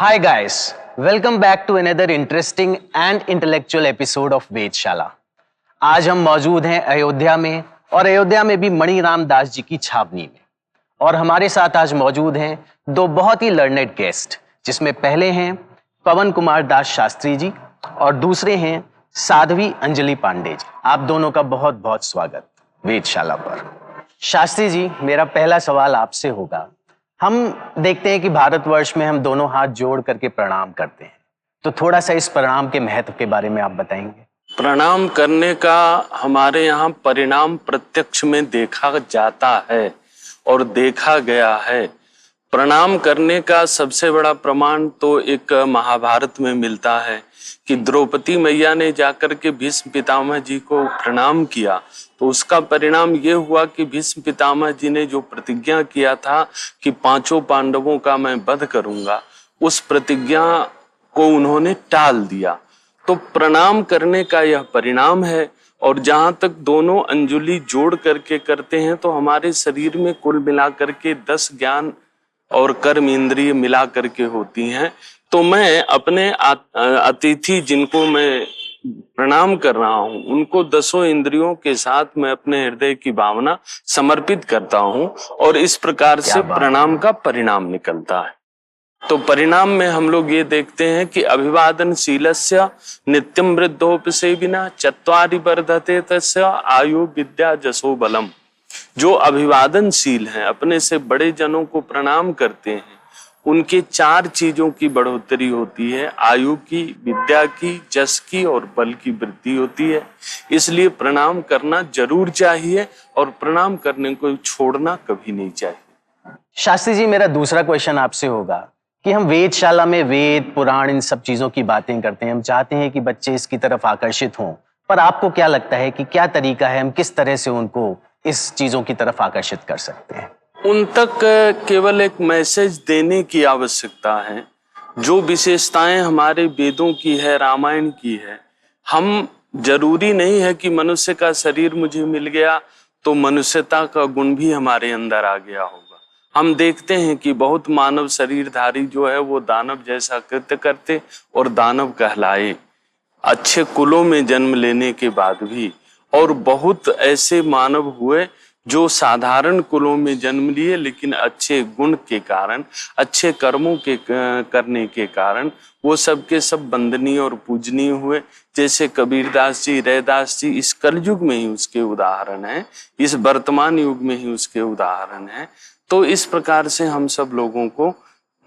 Hi guys, welcome back to another interesting and intellectual episode of वेदशाला। आज हम मौजूद हैं अयोध्या में और अयोध्या में भी मणि राम दास जी की छावनी में। और हमारे साथ आज मौजूद हैं दो बहुत ही लर्नेड गेस्ट, जिसमें पहले हैं पवन कुमार दास शास्त्री जी और दूसरे हैं साध्वी अंजलि पांडे जी। आप दोनों का बहुत बहुत स्वागत वेदशाला पर। शास्त्री जी, मेरा पहला सवाल आपसे होगा। हम देखते हैं कि भारतवर्ष में हम दोनों हाथ जोड़ करके प्रणाम करते हैं, तो थोड़ा सा इस प्रणाम के महत्व के बारे में आप बताएंगे। प्रणाम करने का हमारे यहाँ परिणाम प्रत्यक्ष में देखा जाता है और देखा गया है। प्रणाम करने का सबसे बड़ा प्रमाण तो एक महाभारत में मिलता है कि द्रौपदी मैया ने जाकर के भीष्म पितामह जी को प्रणाम किया, तो उसका परिणाम ये हुआ कि भीष्म पितामह जी ने जो प्रतिज्ञा किया था कि पांचों पांडवों का मैं वध करूंगा, उस प्रतिज्ञा को उन्होंने टाल दिया। तो प्रणाम करने का यह परिणाम है। और जहां तक दोनों अंजलि जोड़ करके करते हैं तो हमारे शरीर में कुल मिला करके 10 ज्ञान और कर्म इंद्रिय मिला करके होती हैं। तो मैं अपने अतिथि जिनको मैं प्रणाम कर रहा हूं, उनको 10 इंद्रियों के साथ मैं अपने हृदय की भावना समर्पित करता हूं और इस प्रकार से प्रणाम का परिणाम निकलता है। तो परिणाम में हम लोग ये देखते हैं कि अभिवादनशीलस्य नित्यं वृद्धोपसेविना चत्वारि वर्धते तस्य आयु विद्या जसो बलम। जो अभिवादनशील हैं, अपने से बड़े जनों को प्रणाम करते हैं, उनके 4 चीजों की बढ़ोतरी होती है। आयु की, विद्या की, जस की और बल की वृद्धि होती है। इसलिए प्रणाम करना जरूर चाहिए और प्रणाम करने को छोड़ना कभी नहीं चाहिए। शास्त्री जी, मेरा दूसरा क्वेश्चन आपसे होगा कि हम वेदशाला में वेद पुराण इन सब चीजों की बातें करते हैं, हम चाहते हैं कि बच्चे इसकी तरफ आकर्षित हों, पर आपको क्या लगता है कि क्या तरीका है, हम किस तरह से उनको इस चीजों की तरफ आकर्षित कर सकते हैं? उन तक केवल एक मैसेज देने की आवश्यकता है। जो विशेषताएं हमारे वेदों की है, रामायण की है, हम जरूरी नहीं है कि मनुष्य का शरीर मुझे मिल गया तो मनुष्यता का गुण भी हमारे अंदर आ गया होगा। हम देखते हैं कि बहुत मानव शरीरधारी जो है वो दानव जैसा कृत्य करते और दानव कहलाए, अच्छे कुलों में जन्म लेने के बाद भी। और बहुत ऐसे मानव हुए जो साधारण कुलों में जन्म लिए, लेकिन अच्छे गुण के कारण, अच्छे कर्मों के करने के कारण वो सब के सब वंदनीय और पूजनीय हुए। जैसे कबीरदास जी, रैदास जी इस कलयुग में ही उसके उदाहरण हैं, इस वर्तमान युग में ही उसके उदाहरण हैं। तो इस प्रकार से हम सब लोगों को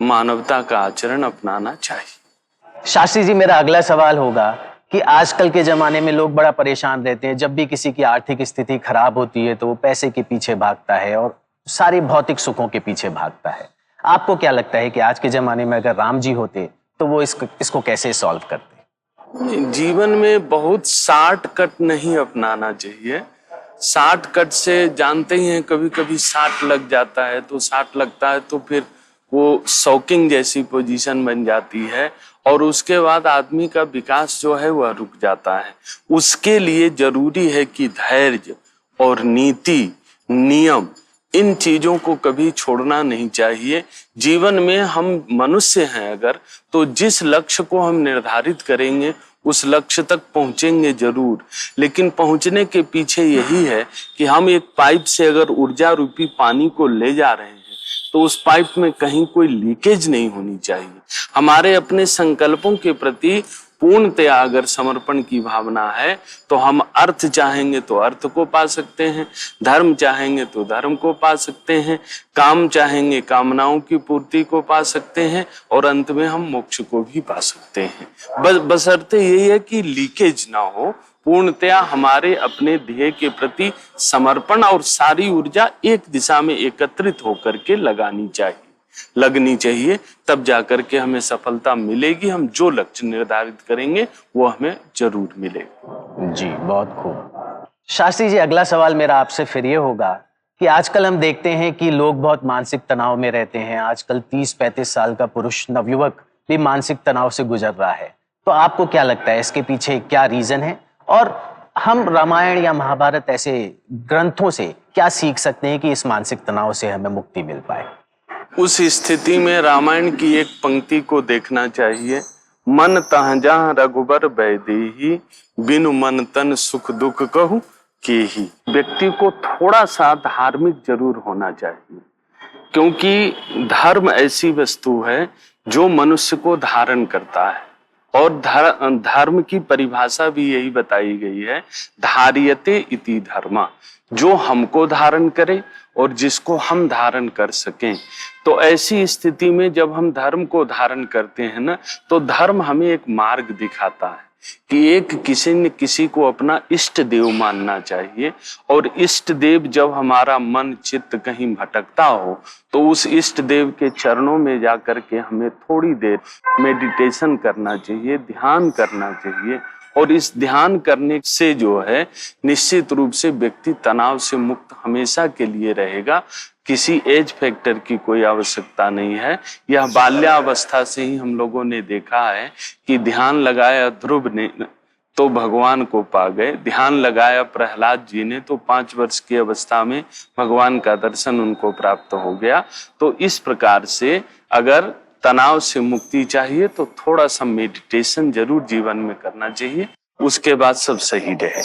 मानवता का आचरण अपनाना चाहिए। शास्त्री जी, मेरा अगला सवाल होगा कि आजकल के जमाने में लोग बड़ा परेशान रहते हैं। जब भी किसी की आर्थिक स्थिति खराब होती है तो वो पैसे के पीछे भागता है और सारी भौतिक सुखों के पीछे भागता है। आपको क्या लगता है कि आज के जमाने में अगर राम जी होते तो वो इसको कैसे सॉल्व करते? जीवन में बहुत शॉर्टकट नहीं अपनाना चाहिए। शॉर्टकट से जानते ही हैं, कभी कभी शॉर्ट लग जाता है, तो शॉर्ट लगता है तो फिर वो शॉकिंग जैसी पोजीशन बन जाती है और उसके बाद आदमी का विकास जो है वह रुक जाता है। उसके लिए जरूरी है कि धैर्य और नीति, नियम, इन चीजों को कभी छोड़ना नहीं चाहिए। जीवन में हम मनुष्य हैं अगर, तो जिस लक्ष्य को हम निर्धारित करेंगे उस लक्ष्य तक पहुंचेंगे जरूर। लेकिन पहुंचने के पीछे यही है कि हम एक पाइप से अगर ऊर्जा रूपी पानी को ले जा रहे हैं तो उस पाइप में कहीं कोई लीकेज नहीं होनी चाहिए। हमारे अपने संकल्पों के प्रति पूर्णतया अगर समर्पण की भावना है तो हम अर्थ चाहेंगे तो अर्थ को पा सकते हैं, धर्म चाहेंगे तो धर्म को पा सकते हैं, काम चाहेंगे कामनाओं की पूर्ति को पा सकते हैं और अंत में हम मोक्ष को भी पा सकते हैं। बशर्ते यही है कि लीकेज ना हो, पूर्णतया हमारे अपने ध्येय के प्रति समर्पण और सारी ऊर्जा एक दिशा में एकत्रित होकर के लगनी चाहिए, तब जाकर के हमें सफलता मिलेगी। हम जो लक्ष्य निर्धारित करेंगे वो हमें जरूर मिलेगा। जी, बहुत खूब। शास्त्री जी, अगला सवाल मेरा आपसे फिर ये होगा कि आजकल हम देखते हैं कि लोग बहुत मानसिक तनाव में रहते हैं। आजकल 30-35 साल का पुरुष नवयुवक भी मानसिक तनाव से गुजर रहा है। तो आपको क्या लगता है इसके पीछे क्या रीजन है और हम रामायण या महाभारत ऐसे ग्रंथों से क्या सीख सकते हैं कि इस मानसिक तनाव से हमें मुक्ति मिल पाए? उस स्थिति में रामायण की एक पंक्ति को देखना चाहिए। मन तह जहाँ रघुबर बैदेही, बिनु मन तन सुख दुख कहु केही। व्यक्ति को थोड़ा सा धार्मिक जरूर होना चाहिए, क्योंकि धर्म ऐसी वस्तु है जो मनुष्य को धारण करता है। और धर्म की परिभाषा भी यही बताई गई है, धार्यते इति धर्मा, जो हमको धारण करे और जिसको हम धारण कर सकें। तो ऐसी स्थिति में जब हम धर्म को धारण करते हैं ना, तो धर्म हमें एक मार्ग दिखाता है कि एक किसी न किसी को अपना इष्ट देव मानना चाहिए। और इष्ट देव जब हमारा मन चित्त कहीं भटकता हो तो उस इष्ट देव के चरणों में जाकर के हमें थोड़ी देर मेडिटेशन करना चाहिए, ध्यान करना चाहिए। और इस ध्यान करने से जो है निश्चित रूप से व्यक्ति तनाव से मुक्त हमेशा के लिए रहेगा। किसी एज फैक्टर की कोई आवश्यकता नहीं है। यह बाल्यावस्था से ही हम लोगों ने देखा है कि ध्यान लगाया ध्रुव ने तो भगवान को पा गए, ध्यान लगाया प्रहलाद जी ने तो 5 वर्ष की अवस्था में भगवान का दर्शन उनको प्राप्त हो गया। तो इस प्रकार से अगर तनाव से मुक्ति चाहिए तो थोड़ा सा मेडिटेशन जरूर जीवन में करना चाहिए, उसके बाद सब सही रहे।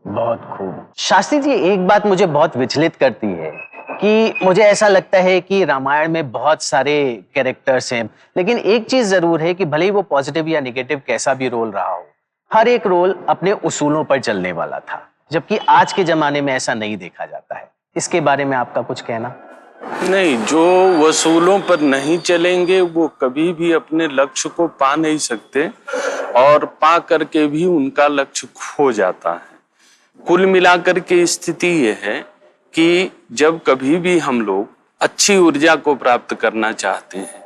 बहुत खूब। शास्त्री जी, एक बात मुझे बहुत विचलित करती है कि मुझे ऐसा लगता है कि रामायण में बहुत सारे कैरेक्टर्स हैं, लेकिन एक चीज जरूर है कि भले ही वो पॉजिटिव या नेगेटिव कैसा भी रोल रहा हो, हर एक रोल अपने उसूलों पर चलने वाला था, जबकि आज के जमाने में ऐसा नहीं देखा जाता है। इसके बारे में आपका कुछ कहना? नहीं, जो वसूलों पर नहीं चलेंगे वो कभी भी अपने लक्ष्य को पा नहीं सकते, और पा करके भी उनका लक्ष्य खो जाता है। कुल मिलाकर के स्थिति ये है कि जब कभी भी हम लोग अच्छी ऊर्जा को प्राप्त करना चाहते हैं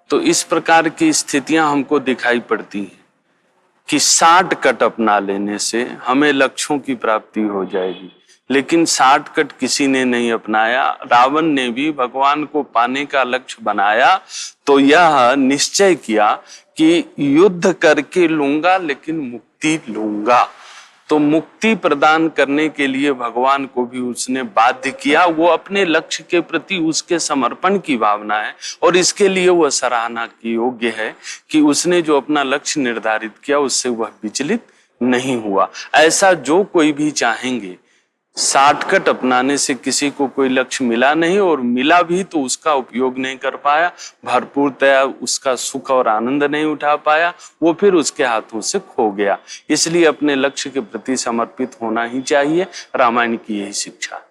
तो इस प्रकार की स्थितियां हमको दिखाई पड़ती हैं कि शॉर्टकट अपना लेने से हमें लक्ष्यों की प्राप्ति हो जाएगी। लेकिन शॉर्टकट किसी ने नहीं अपनाया। रावण ने भी भगवान को पाने का लक्ष्य बनाया तो यह निश्चय किया कि युद्ध करके लूंगा लेकिन मुक्ति लूंगा। तो मुक्ति प्रदान करने के लिए भगवान को भी उसने बाध्य किया। वो अपने लक्ष्य के प्रति उसके समर्पण की भावना है और इसके लिए वह सराहना की योग्य है कि उसने जो अपना लक्ष्य निर्धारित किया उससे वह विचलित नहीं हुआ। ऐसा जो कोई भी चाहेंगे, शॉर्टकट अपनाने से किसी को कोई लक्ष्य मिला नहीं, और मिला भी तो उसका उपयोग नहीं कर पाया, भरपूरतया उसका सुख और आनंद नहीं उठा पाया, वो फिर उसके हाथों से खो गया। इसलिए अपने लक्ष्य के प्रति समर्पित होना ही चाहिए। रामायण की यही शिक्षा।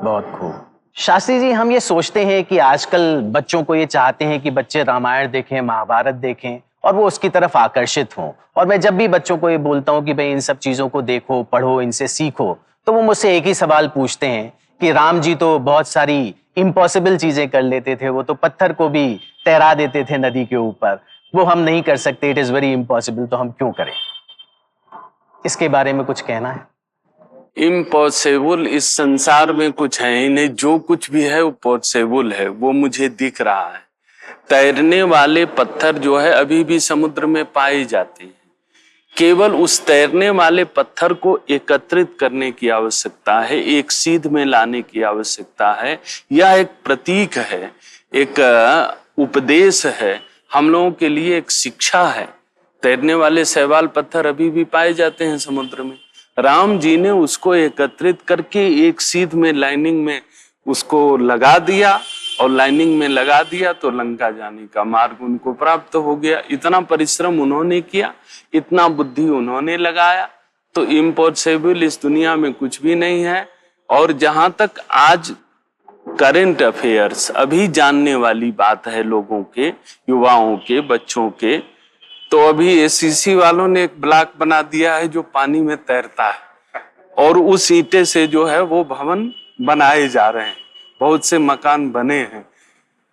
बहुत खूब। शास्त्री जी, हम ये सोचते हैं कि आजकल बच्चों को ये चाहते हैं कि बच्चे रामायण देखें, महाभारत देखें और वो उसकी तरफ आकर्षित हों। और मैं जब भी बच्चों को ये बोलता हूँ कि भाई इन सब चीजों को देखो, पढ़ो, इनसे सीखो, तो वो मुझसे एक ही सवाल पूछते हैं कि राम जी तो बहुत सारी इम्पॉसिबल चीजें कर लेते थे, वो तो पत्थर को भी तैरा देते थे नदी के ऊपर, वो हम नहीं कर सकते, इट इज वेरी इम्पॉसिबल, तो हम क्यों करें? इसके बारे में कुछ कहना है? इम्पॉसिबल इस संसार में कुछ है ही नहीं। जो कुछ भी है वो पॉसिबल है, वो मुझे दिख रहा है। तैरने वाले पत्थर जो है अभी भी समुद्र में पाए जाते हैं। केवल उस तैरने वाले पत्थर को एकत्रित करने की आवश्यकता है, एक सीध में लाने की आवश्यकता है। यह एक प्रतीक है, एक उपदेश है, हम लोगों के लिए एक शिक्षा है। तैरने वाले शैवाल पत्थर अभी भी पाए जाते हैं समुद्र में। राम जी ने उसको एकत्रित करके एक सीध में लाइनिंग में उसको लगा दिया, और लाइनिंग में लगा दिया तो लंका जाने का मार्ग उनको प्राप्त हो गया। इतना परिश्रम उन्होंने किया, इतना बुद्धि उन्होंने लगाया, तो इम्पॉसिबल इस दुनिया में कुछ भी नहीं है। और जहां तक आज करंट अफेयर्स अभी जानने वाली बात है लोगों के, युवाओं के, बच्चों के, तो अभी एसीसी वालों ने एक ब्लॉक बना दिया है जो पानी में तैरता है, और उस ईंटे से जो है वो भवन बनाए जा रहे हैं, बहुत से मकान बने हैं।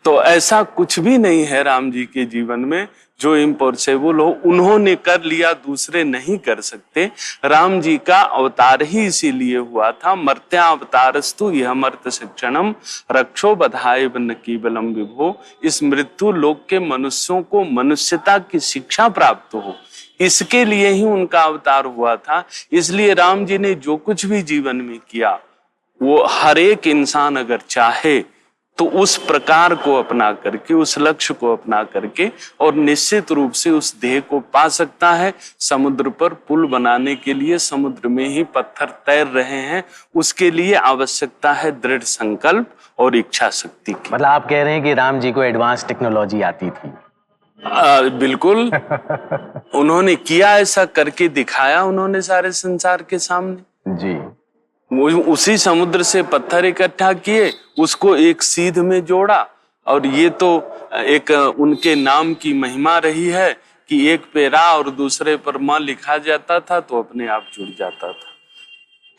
तो ऐसा कुछ भी नहीं है राम जी के जीवन में जो इम्पॉसिबल हो। उन्होंने कर लिया, दूसरे नहीं कर सकते। राम जी का अवतार ही इसीलिए हुआ था, मर्त्या अवतारस्तु यह मर्त शिक्षणम रक्षो बधाए न केवलम विभो। इस मृत्यु लोक के मनुष्यों को मनुष्यता की शिक्षा प्राप्त हो, इसके लिए ही उनका अवतार हुआ था। इसलिए राम जी ने जो कुछ भी जीवन में किया वो हर एक इंसान अगर चाहे तो उस प्रकार को अपना करके, उस लक्ष्य को अपना करके और निश्चित रूप से उस ध्येय को पा सकता है। समुद्र पर पुल बनाने के लिए समुद्र में ही पत्थर तैर रहे हैं, उसके लिए आवश्यकता है दृढ़ संकल्प और इच्छा शक्ति की। मतलब आप कह रहे हैं कि राम जी को एडवांस टेक्नोलॉजी आती थी? बिल्कुल। उन्होंने किया, ऐसा करके दिखाया उन्होंने सारे संसार के सामने जी। वो उसी समुद्र से पत्थर इकट्ठा किए, उसको एक सीध में जोड़ा, और ये तो एक उनके नाम की महिमा रही है कि एक पे रा और दूसरे पर मां लिखा जाता था तो अपने आप जुड़ जाता था।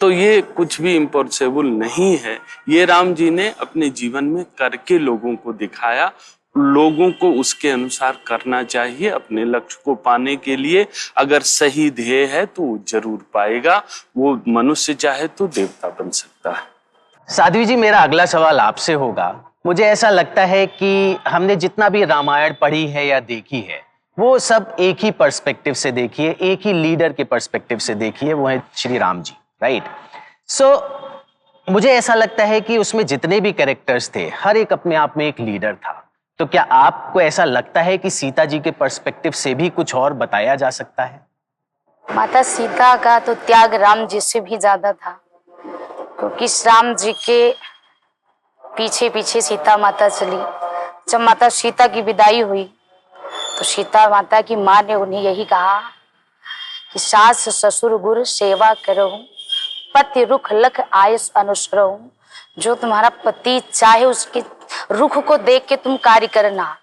तो ये कुछ भी इम्पॉसिबल नहीं है, ये राम जी ने अपने जीवन में करके लोगों को दिखाया। लोगों को उसके अनुसार करना चाहिए अपने लक्ष्य को पाने के लिए। अगर सही ध्येय है तो वो जरूर पाएगा। वो मनुष्य चाहे तो देवता बन सकता है। साध्वी जी, मेरा अगला सवाल आपसे होगा। मुझे ऐसा लगता है कि हमने जितना भी रामायण पढ़ी है या देखी है, वो सब एक ही पर्सपेक्टिव से देखी है, एक ही लीडर के पर्सपेक्टिव से देखी है, वो है श्री राम जी, राइट? सो मुझे ऐसा लगता है कि उसमें जितने भी कैरेक्टर्स थे, हर एक अपने आप में एक लीडर था। तो क्या आपको ऐसा लगता है कि सीता जी के पर्सपेक्टिव से भी कुछ और बताया जा सकता है? माता सीता का तो त्याग राम जी से भी ज्यादा था, क्योंकि राम जी के पीछे पीछे सीता माता चली। जब माता सीता की विदाई हुई तो सीता माता की माँ ने उन्हें यही कहा कि सास ससुर गुर सेवा करो, पति रुख लख आयस अनुसरो। जो तुम्हारा पति चाहे उसके रुख को देख के तुम कार्य करना।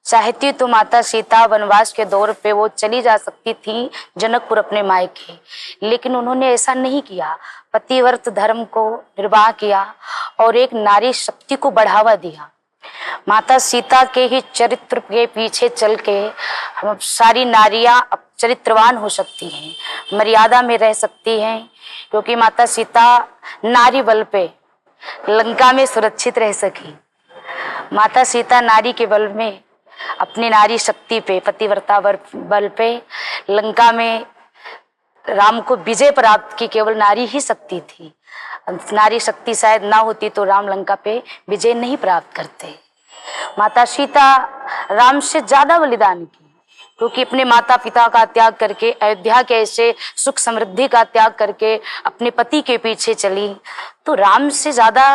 चाहती तो माता सीता वनवास के दौर पे वो चली जा सकती थी जनकपुर अपने मायके, लेकिन उन्होंने ऐसा नहीं किया। पतिव्रत धर्म को निर्वाह किया और एक नारी शक्ति को बढ़ावा दिया। माता सीता के ही चरित्र के पीछे चल के हम सारी नारियां चरित्रवान हो सकती हैं, मर्यादा में रह सकती हैं, क्योंकि माता सीता नारी बल पे लंका में सुरक्षित रह सकी। माता सीता नारी के बल में, अपनी नारी शक्ति पे, पतिव्रता बल पे लंका में राम को विजय प्राप्त की केवल नारी ही शक्ति थी। नारी शक्ति शायद ना होती तो राम लंका पे विजय नहीं प्राप्त करते। माता सीता राम से ज्यादा बलिदान की, क्योंकि अपने माता पिता का त्याग करके, अयोध्या के ऐसे सुख समृद्धि का त्याग करके अपने पति के पीछे चली। तो राम से ज्यादा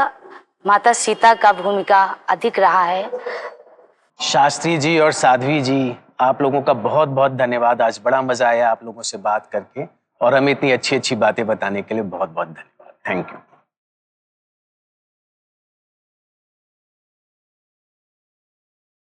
माता सीता का भूमिका अधिक रहा है। शास्त्री जी और साध्वी जी, आप लोगों का बहुत बहुत धन्यवाद। आज बड़ा मजा आया आप लोगों से बात करके, और हमें इतनी अच्छी अच्छी बातें बताने के लिए बहुत बहुत धन्यवाद। Thank you.